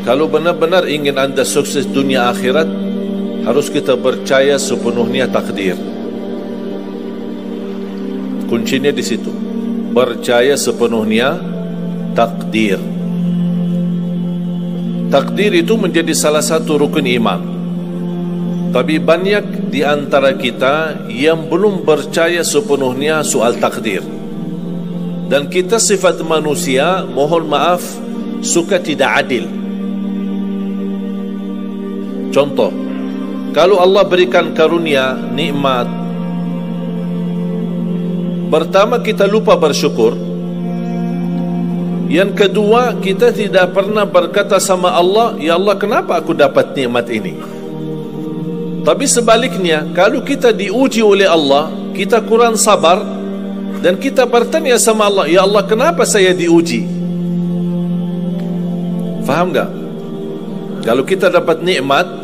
Kalau benar-benar ingin anda sukses dunia akhirat, harus kita percaya sepenuhnya takdir. Kuncinya di situ. Percaya sepenuhnya takdir. Takdir itu menjadi salah satu rukun iman. Tapi banyak di antara kita yang belum percaya sepenuhnya soal takdir. Dan kita sifat manusia, mohon maaf, suka tidak adil. Contoh, kalau Allah berikan karunia, nikmat, pertama kita lupa bersyukur. Yang kedua, kita tidak pernah berkata sama Allah, ya Allah, kenapa aku dapat nikmat ini? Tapi sebaliknya, kalau kita diuji oleh Allah, kita kurang sabar, dan kita bertanya sama Allah, ya Allah, kenapa saya diuji? Faham tak? Kalau kita dapat nikmat,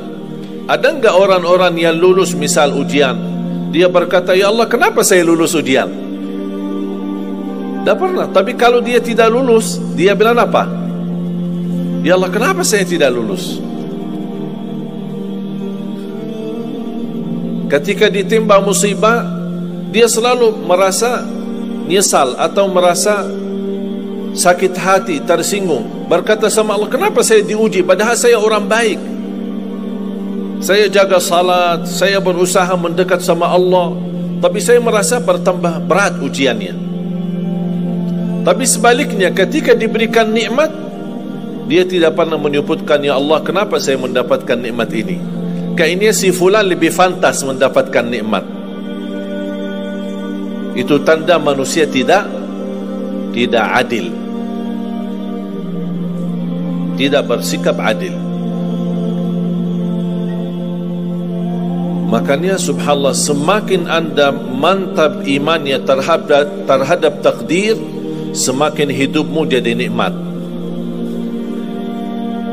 ada enggak orang-orang yang lulus misal ujian, dia berkata, ya Allah, kenapa saya lulus ujian? Tak pernah. Tapi kalau dia tidak lulus, dia bilang apa? Ya Allah, kenapa saya tidak lulus? Ketika ditimpa musibah, dia selalu merasa nyesal atau merasa sakit hati, tersinggung, berkata sama Allah, kenapa saya diuji padahal saya orang baik, saya jaga salat, saya berusaha mendekat sama Allah, tapi saya merasa bertambah berat ujiannya. Tapi sebaliknya, ketika diberikan nikmat, dia tidak pernah menyebutkan, ya Allah, kenapa saya mendapatkan nikmat ini? Kayaknya si fulan lebih fantas mendapatkan nikmat. Itu tanda manusia tidak adil, tidak bersikap adil. Makanya subhanallah, semakin anda mantap imannya terhadap takdir, semakin hidupmu jadi nikmat.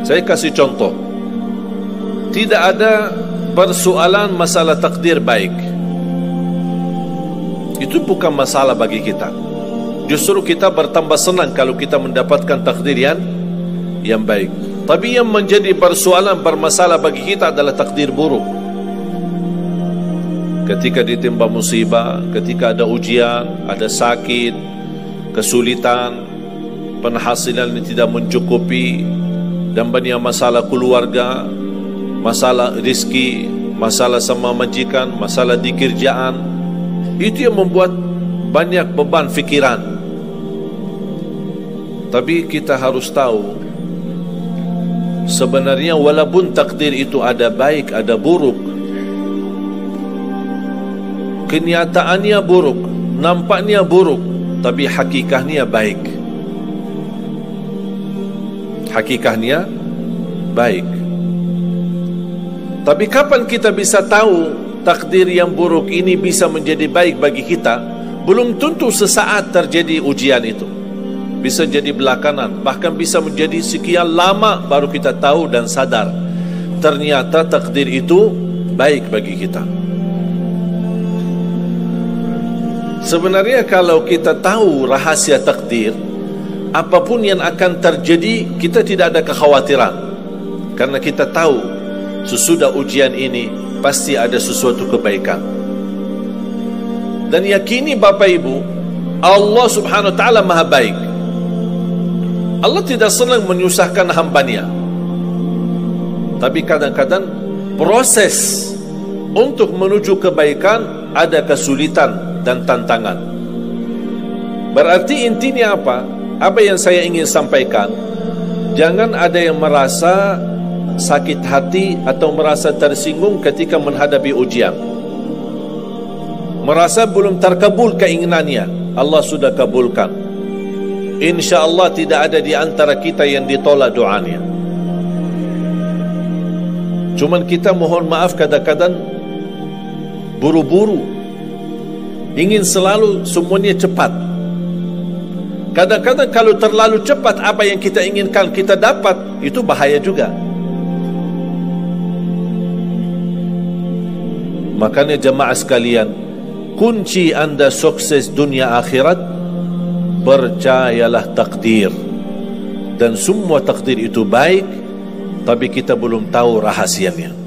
Saya kasih contoh. Tidak ada persoalan masalah takdir baik. Itu bukan masalah bagi kita. Justru kita bertambah senang kalau kita mendapatkan takdir yang baik. Tapi yang menjadi persoalan bermasalah bagi kita adalah takdir buruk. Ketika ditimpa musibah, ketika ada ujian, ada sakit, kesulitan, penghasilan yang tidak mencukupi, dan banyak masalah keluarga, masalah rezeki, masalah sama majikan, masalah di kerjaan, itu yang membuat banyak beban fikiran. Tapi kita harus tahu, sebenarnya walaupun takdir itu ada baik, ada buruk, kenyataannya buruk, nampaknya buruk, tapi hakikahnya baik. Hakikahnya baik. Tapi kapan kita bisa tahu takdir yang buruk ini bisa menjadi baik bagi kita? Belum tentu sesaat terjadi ujian itu. Bisa jadi belakangan, bahkan bisa menjadi sekian lama baru kita tahu dan sadar ternyata takdir itu baik bagi kita. Sebenarnya kalau kita tahu rahasia takdir, apapun yang akan terjadi, kita tidak ada kekhawatiran. Karena kita tahu sesudah ujian ini pasti ada sesuatu kebaikan. Dan yakini Bapak Ibu, Allah subhanahu wa ta'ala maha baik. Allah tidak senang menyusahkan hambanya. Tapi kadang-kadang proses untuk menuju kebaikan ada kesulitan dan tantangan. Berarti intinya apa? Apa yang saya ingin sampaikan, jangan ada yang merasa sakit hati atau merasa tersinggung ketika menghadapi ujian, merasa belum terkabul keinginannya. Allah sudah kabulkan. InsyaAllah tidak ada di antara kita yang ditolak doanya. Cuman kita mohon maaf kadang-kadang buru-buru, ingin selalu semuanya cepat. Kadang-kadang kalau terlalu cepat apa yang kita inginkan kita dapat, itu bahaya juga. Makanya jemaah sekalian, kunci anda sukses dunia akhirat, percayalah takdir. Dan semua takdir itu baik, tapi kita belum tahu rahasianya.